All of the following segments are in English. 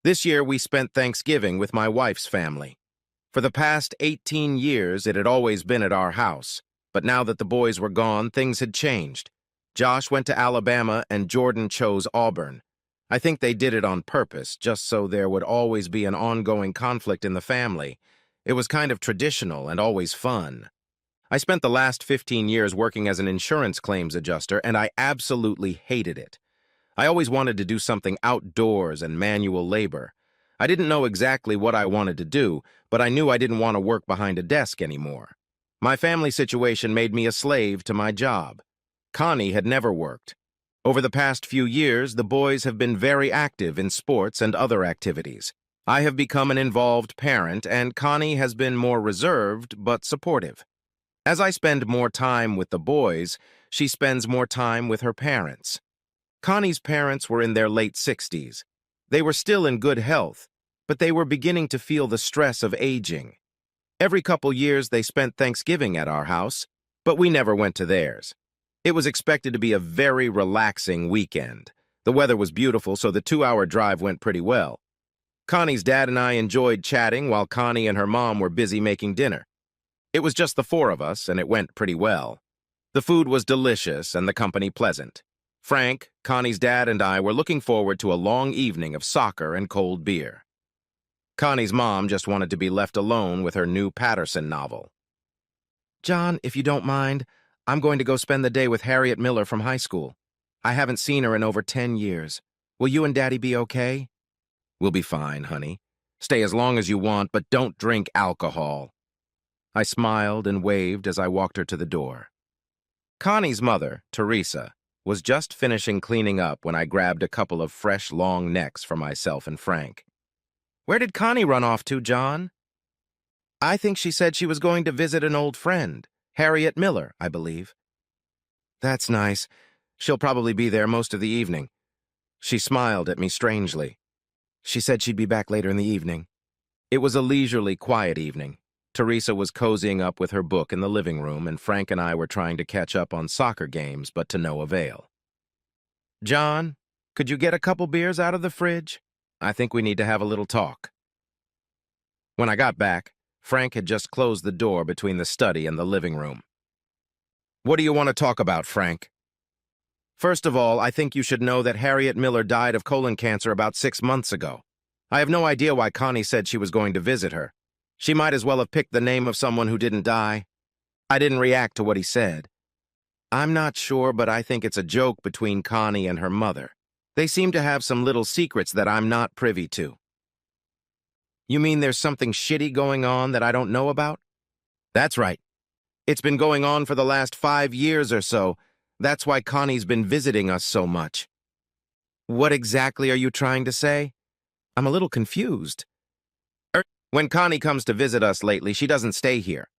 This year, we spent Thanksgiving with my wife's family. For the past 18 years, it had always been at our house. But now that the boys were gone, things had changed. Josh went to Alabama and Jordan chose Auburn. I think they did it on purpose, just so there would always be an ongoing conflict in the family. It was kind of traditional and always fun. I spent the last 15 years working as an insurance claims adjuster, and I absolutely hated it. I always wanted to do something outdoors and manual labor. I didn't know exactly what I wanted to do, but I knew I didn't want to work behind a desk anymore. My family situation made me a slave to my job. Connie had never worked. Over the past few years, the boys have been very active in sports and other activities. I have become an involved parent, and Connie has been more reserved but supportive. As I spend more time with the boys, she spends more time with her parents. Connie's parents were in their late 60s. They were still in good health, but they were beginning to feel the stress of aging. Every couple years they spent Thanksgiving at our house, but we never went to theirs. It was expected to be a very relaxing weekend. The weather was beautiful, so the 2-hour drive went pretty well. Connie's dad and I enjoyed chatting while Connie and her mom were busy making dinner. It was just the four of us, and it went pretty well. The food was delicious and the company pleasant. Frank, Connie's dad, and I were looking forward to a long evening of soccer and cold beer. Connie's mom just wanted to be left alone with her new Patterson novel. "John, if you don't mind, I'm going to go spend the day with Harriet Miller from high school. I haven't seen her in over 10 years. Will you and Daddy be okay?" "We'll be fine, honey. Stay as long as you want, but don't drink alcohol." I smiled and waved as I walked her to the door. Connie's mother, Teresa, was just finishing cleaning up when I grabbed a couple of fresh long necks for myself and Frank. "Where did Connie run off to, John?" "I think she said she was going to visit an old friend, Harriet Miller, I believe." "That's nice. She'll probably be there most of the evening." She smiled at me strangely. She said she'd be back later in the evening. It was a leisurely, quiet evening. Teresa was cozying up with her book in the living room, and Frank and I were trying to catch up on soccer games, but to no avail. "John, could you get a couple beers out of the fridge? I think we need to have a little talk." When I got back, Frank had just closed the door between the study and the living room. "What do you want to talk about, Frank?" "First of all, I think you should know that Harriet Miller died of colon cancer about 6 months ago. I have no idea why Connie said she was going to visit her. She might as well have picked the name of someone who didn't die." I didn't react to what he said. "I'm not sure, but I think it's a joke between Connie and her mother. They seem to have some little secrets that I'm not privy to." "You mean there's something shitty going on that I don't know about?" "That's right. It's been going on for the last 5 years or so. That's why Connie's been visiting us so much." "What exactly are you trying to say? I'm a little confused." "When Connie comes to visit us lately, she doesn't stay here.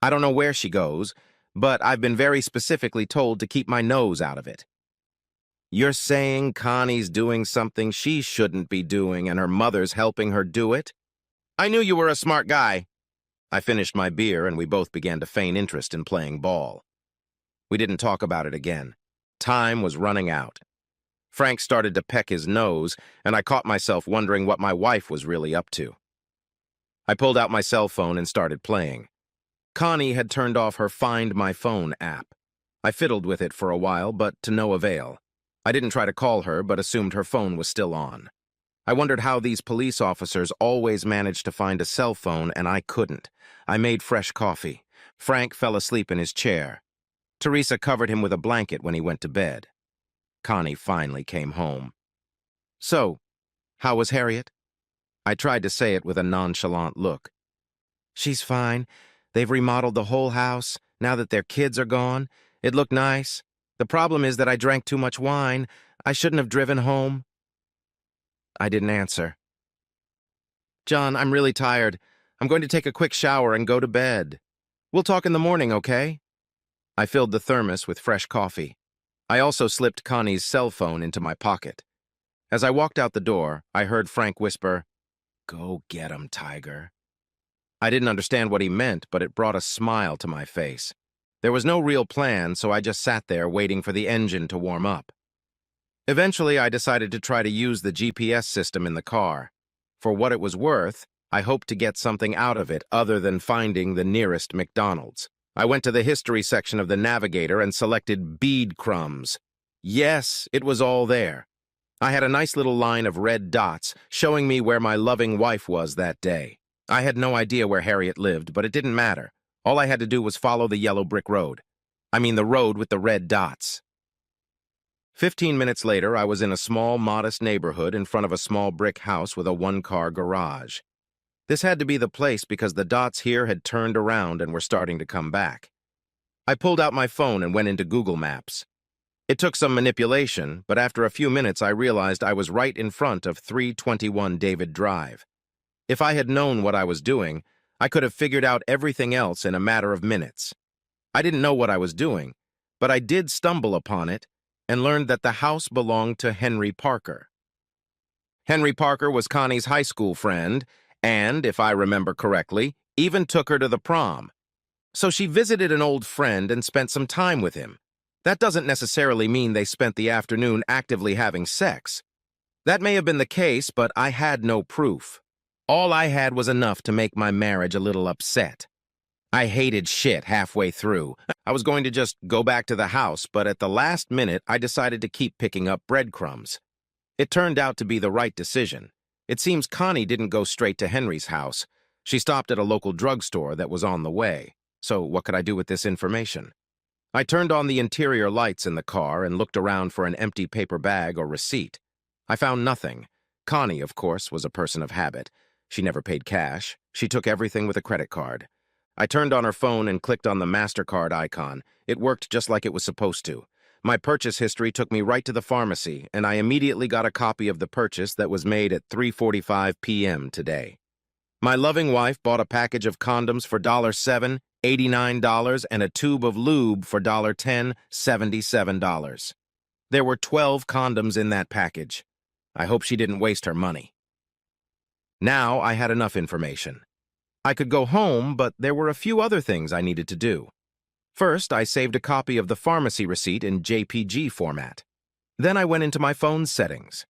I don't know where she goes, but I've been very specifically told to keep my nose out of it." "You're saying Connie's doing something she shouldn't be doing and her mother's helping her do it?" "I knew you were a smart guy." I finished my beer and we both began to feign interest in playing ball. We didn't talk about it again. Time was running out. Frank started to peck his nose, and I caught myself wondering what my wife was really up to. I pulled out my cell phone and started playing. Connie had turned off her Find My Phone app. I fiddled with it for a while, but to no avail. I didn't try to call her, but assumed her phone was still on. I wondered how these police officers always managed to find a cell phone, and I couldn't. I made fresh coffee. Frank fell asleep in his chair. Teresa covered him with a blanket when he went to bed. Connie finally came home. "So, how was Harriet?" I tried to say it with a nonchalant look. "She's fine. They've remodeled the whole house, now that their kids are gone. It looked nice. The problem is that I drank too much wine. I shouldn't have driven home." I didn't answer. "John, I'm really tired. I'm going to take a quick shower and go to bed. We'll talk in the morning, okay?" I filled the thermos with fresh coffee. I also slipped Connie's cell phone into my pocket. As I walked out the door, I heard Frank whisper, "Go get 'em, Tiger." I didn't understand what he meant, but it brought a smile to my face. There was no real plan, so I just sat there waiting for the engine to warm up. Eventually, I decided to try to use the GPS system in the car. for what it was worth, I hoped to get something out of it other than finding the nearest McDonald's. I went to the history section of the Navigator and selected bead crumbs. Yes, it was all there. I had a nice little line of red dots showing me where my loving wife was that day. I had no idea where Harriet lived, but it didn't matter. All I had to do was follow the yellow brick road. I mean the road with the red dots. 15 minutes later, I was in a small, modest neighborhood in front of a small brick house with a one-car garage. This had to be the place because the dots here had turned around and were starting to come back. I pulled out my phone and went into Google Maps. It took some manipulation, but after a few minutes I realized I was right in front of 321 David Drive. If I had known what I was doing, I could have figured out everything else in a matter of minutes. I didn't know what I was doing, but I did stumble upon it and learned that the house belonged to Henry Parker. Henry Parker was Connie's high school friend and, if I remember correctly, even took her to the prom. So she visited an old friend and spent some time with him. That doesn't necessarily mean they spent the afternoon actively having sex. That may have been the case, but I had no proof. All I had was enough to make my marriage a little upset. I hated shit halfway through. I was going to just go back to the house, but at the last minute, I decided to keep picking up breadcrumbs. It turned out to be the right decision. It seems Connie didn't go straight to Henry's house. She stopped at a local drugstore that was on the way. So what could I do with this information? I turned on the interior lights in the car and looked around for an empty paper bag or receipt. I found nothing. Connie, of course, was a person of habit. She never paid cash. She took everything with a credit card. I turned on her phone and clicked on the MasterCard icon. It worked just like it was supposed to. My purchase history took me right to the pharmacy, and I immediately got a copy of the purchase that was made at 3:45 p.m. today. My loving wife bought a package of condoms for $7, $89, and a tube of lube for $10, $77. There were 12 condoms in that package. I hope she didn't waste her money. Now I had enough information. I could go home, but there were a few other things I needed to do. First, I saved a copy of the pharmacy receipt in JPG format. Then I went into my phone's settings.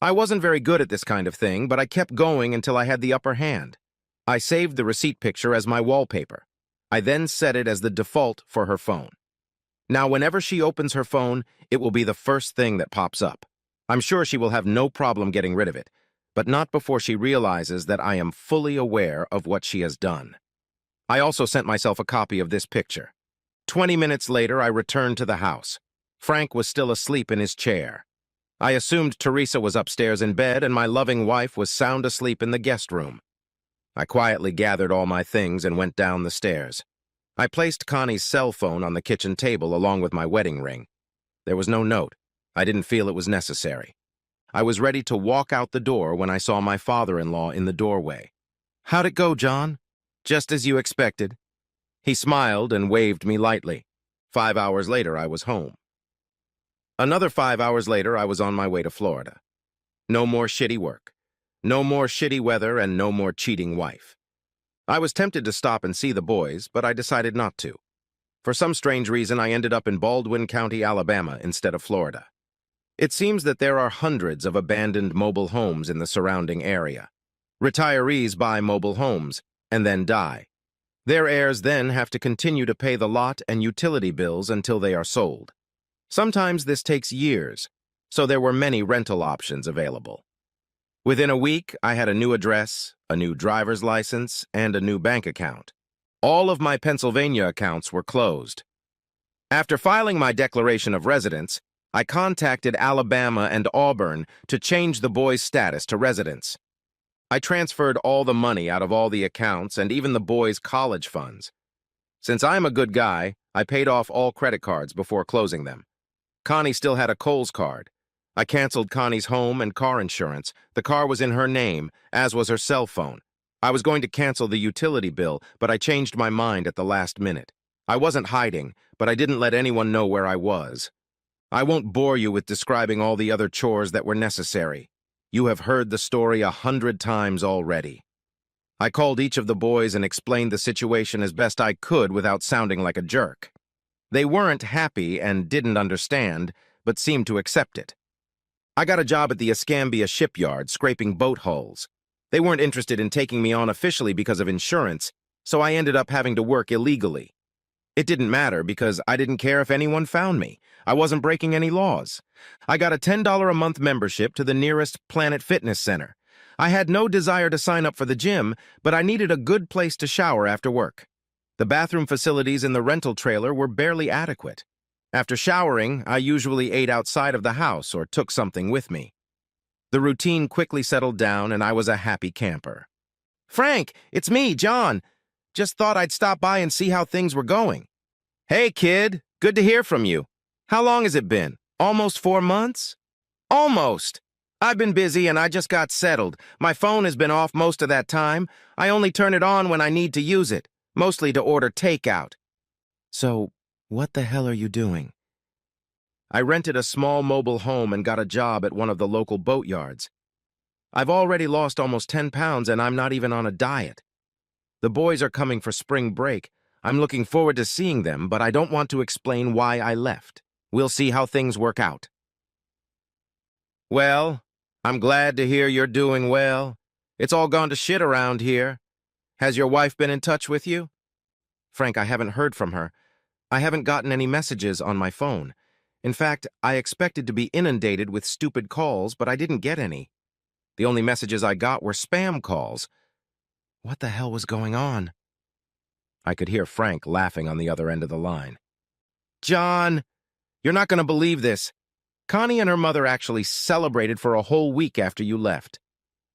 I wasn't very good at this kind of thing, but I kept going until I had the upper hand. I saved the receipt picture as my wallpaper. I then set it as the default for her phone. Now, whenever she opens her phone, it will be the first thing that pops up. I'm sure she will have no problem getting rid of it, but not before she realizes that I am fully aware of what she has done. I also sent myself a copy of this picture. 20 minutes later, I returned to the house. Frank was still asleep in his chair. I assumed Teresa was upstairs in bed and my loving wife was sound asleep in the guest room. I quietly gathered all my things and went down the stairs. I placed Connie's cell phone on the kitchen table along with my wedding ring. There was no note. I didn't feel it was necessary. I was ready to walk out the door when I saw my father-in-law in the doorway. "How'd it go, John?" "Just as you expected." He smiled and waved me lightly. 5 hours later, I was home. Another 5 hours later, I was on my way to Florida. No more shitty work. No more shitty weather and no more cheating wife. I was tempted to stop and see the boys, but I decided not to. For some strange reason, I ended up in Baldwin County, Alabama, instead of Florida. It seems that there are hundreds of abandoned mobile homes in the surrounding area. Retirees buy mobile homes and then die. Their heirs then have to continue to pay the lot and utility bills until they are sold. Sometimes this takes years, so there were many rental options available. Within a week, I had a new address, a new driver's license, and a new bank account. All of my Pennsylvania accounts were closed. After filing my declaration of residence, I contacted Alabama and Auburn to change the boys' status to residents. I transferred all the money out of all the accounts and even the boys' college funds. Since I'm a good guy, I paid off all credit cards before closing them. Connie still had a Kohl's card. I canceled Connie's home and car insurance. The car was in her name, as was her cell phone. I was going to cancel the utility bill, but I changed my mind at the last minute. I wasn't hiding, but I didn't let anyone know where I was. I won't bore you with describing all the other chores that were necessary. You have heard the story 100 times already. I called each of the boys and explained the situation as best I could without sounding like a jerk. They weren't happy and didn't understand, but seemed to accept it. I got a job at the Escambia shipyard scraping boat hulls. They weren't interested in taking me on officially because of insurance, so I ended up having to work illegally. It didn't matter because I didn't care if anyone found me. I wasn't breaking any laws. I got a $10 a month membership to the nearest Planet Fitness center. I had no desire to sign up for the gym, but I needed a good place to shower after work. The bathroom facilities in the rental trailer were barely adequate. After showering, I usually ate outside of the house or took something with me. The routine quickly settled down and I was a happy camper. "Frank, it's me, John. Just thought I'd stop by and see how things were going." "Hey, kid. Good to hear from you. How long has it been? Almost 4 months?" "Almost. I've been busy and I just got settled. My phone has been off most of that time. I only turn it on when I need to use it, mostly to order takeout." "So, what the hell are you doing?" "I rented a small mobile home and got a job at one of the local boatyards. I've already lost almost 10 pounds and I'm not even on a diet. The boys are coming for spring break. I'm looking forward to seeing them, but I don't want to explain why I left. We'll see how things work out." "Well, I'm glad to hear you're doing well. It's all gone to shit around here. Has your wife been in touch with you?" "Frank, I haven't heard from her. I haven't gotten any messages on my phone. In fact, I expected to be inundated with stupid calls, but I didn't get any. The only messages I got were spam calls. What the hell was going on?" I could hear Frank laughing on the other end of the line. "John, you're not going to believe this. Connie and her mother actually celebrated for a whole week after you left.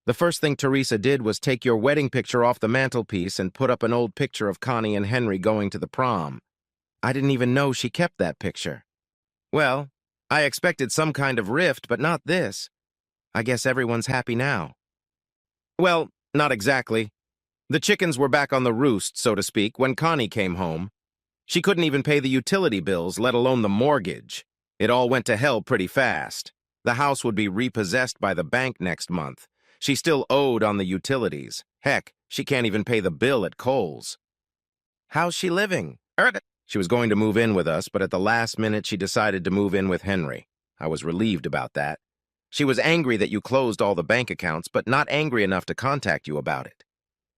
The first thing Teresa did was take your wedding picture off the mantelpiece and put up an old picture of Connie and Henry going to the prom. I didn't even know she kept that picture. Well, I expected some kind of rift, but not this. I guess everyone's happy now." "Well, not exactly. The chickens were back on the roost, so to speak, when Connie came home. She couldn't even pay the utility bills, let alone the mortgage. It all went to hell pretty fast. The house would be repossessed by the bank next month. She still owed on the utilities. Heck, she can't even pay the bill at Kohl's." "How's she living?" "She was going to move in with us, but at the last minute she decided to move in with Henry. I was relieved about that. She was angry that you closed all the bank accounts, but not angry enough to contact you about it.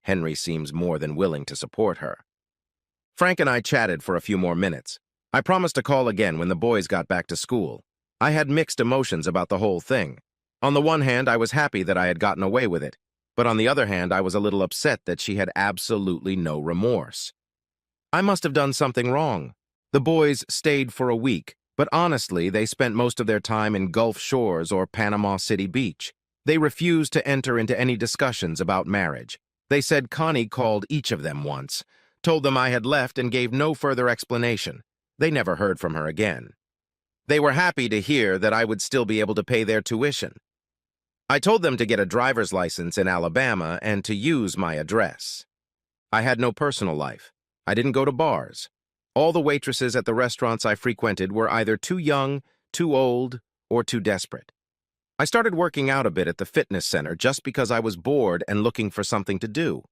Henry seems more than willing to support her." Frank and I chatted for a few more minutes. I promised to call again when the boys got back to school. I had mixed emotions about the whole thing. On the one hand, I was happy that I had gotten away with it, but on the other hand, I was a little upset that she had absolutely no remorse. I must have done something wrong. The boys stayed for a week, but honestly, they spent most of their time in Gulf Shores or Panama City Beach. They refused to enter into any discussions about marriage. They said Connie called each of them once, told them I had left and gave no further explanation. They never heard from her again. They were happy to hear that I would still be able to pay their tuition. I told them to get a driver's license in Alabama and to use my address. I had no personal life. I didn't go to bars. All the waitresses at the restaurants I frequented were either too young, too old, or too desperate. I started working out a bit at the fitness center just because I was bored and looking for something to do.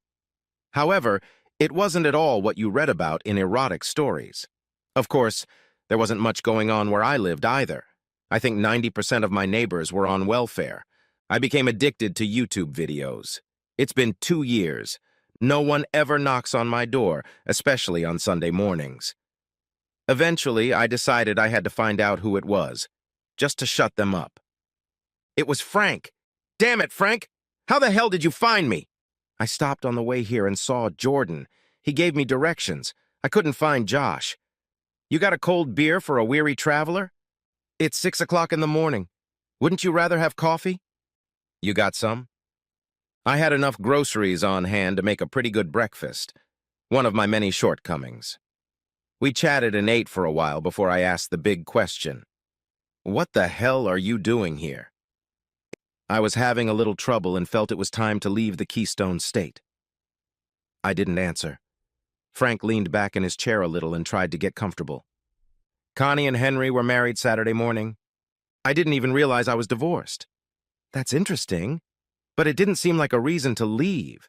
However, it wasn't at all what you read about in erotic stories. Of course, there wasn't much going on where I lived either. I think 90% of my neighbors were on welfare. I became addicted to YouTube videos. It's been 2 years. No one ever knocks on my door, especially on Sunday mornings. Eventually, I decided I had to find out who it was, just to shut them up. It was Frank. Damn it, Frank! How the hell did you find me? I stopped on the way here and saw Jordan. He gave me directions. I couldn't find Josh. You got a cold beer for a weary traveler? It's 6 o'clock in the morning. Wouldn't you rather have coffee? You got some? I had enough groceries on hand to make a pretty good breakfast, one of my many shortcomings. We chatted and ate for a while before I asked the big question. What the hell are you doing here? I was having a little trouble and felt it was time to leave the Keystone State. I didn't answer. Frank leaned back in his chair a little and tried to get comfortable. Connie and Henry were married Saturday morning. I didn't even realize I was divorced. That's interesting, but it didn't seem like a reason to leave.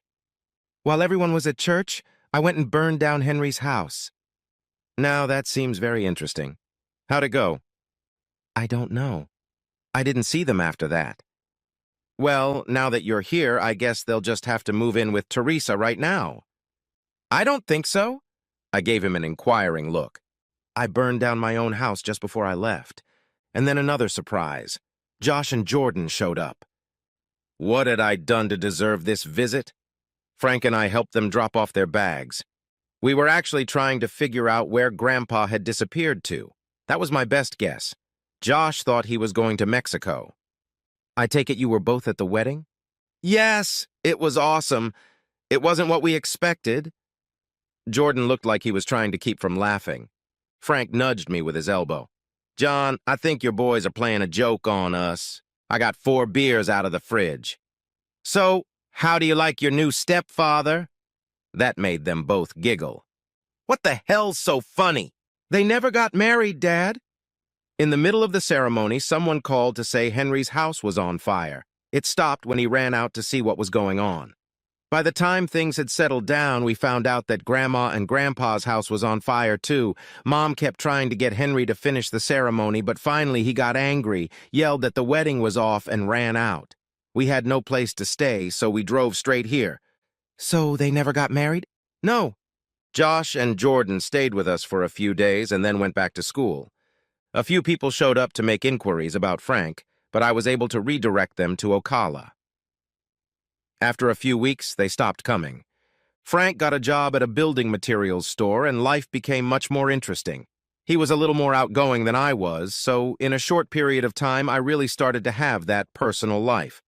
While everyone was at church, I went and burned down Henry's house. Now that seems very interesting. How'd it go? I don't know. I didn't see them after that. Well, now that you're here, I guess they'll just have to move in with Teresa right now. I don't think so. I gave him an inquiring look. I burned down my own house just before I left. And then another surprise. Josh and Jordan showed up. What had I done to deserve this visit? Frank and I helped them drop off their bags. We were actually trying to figure out where Grandpa had disappeared to. That was my best guess. Josh thought he was going to Mexico. I take it you were both at the wedding? Yes, it was awesome. It wasn't what we expected. Jordan looked like he was trying to keep from laughing. Frank nudged me with his elbow. John, I think your boys are playing a joke on us. I got 4 beers out of the fridge. So, how do you like your new stepfather? That made them both giggle. What the hell's so funny? They never got married, Dad. In the middle of the ceremony, someone called to say Henry's house was on fire. It stopped when he ran out to see what was going on. By the time things had settled down, we found out that Grandma and Grandpa's house was on fire, too. Mom kept trying to get Henry to finish the ceremony, but finally he got angry, yelled that the wedding was off, and ran out. We had no place to stay, so we drove straight here. So they never got married? No. Josh and Jordan stayed with us for a few days and then went back to school. A few people showed up to make inquiries about Frank, but I was able to redirect them to Ocala. After a few weeks, they stopped coming. Frank got a job at a building materials store, and life became much more interesting. He was a little more outgoing than I was, so in a short period of time, I really started to have that personal life.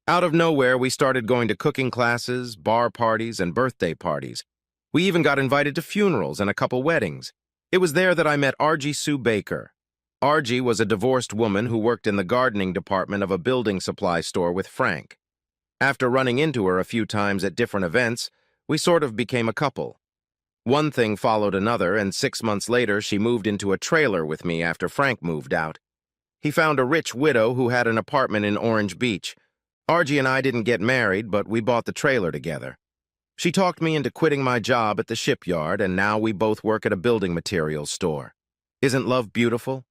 Out of nowhere, we started going to cooking classes, bar parties, and birthday parties. We even got invited to funerals and a couple weddings. It was there that I met Argie Sue Baker. Argie was a divorced woman who worked in the gardening department of a building supply store with Frank. After running into her a few times at different events, we sort of became a couple. One thing followed another, and 6 months later she moved into a trailer with me after Frank moved out. He found a rich widow who had an apartment in Orange Beach. Argie and I didn't get married, but we bought the trailer together. She talked me into quitting my job at the shipyard, and now we both work at a building materials store. Isn't love beautiful?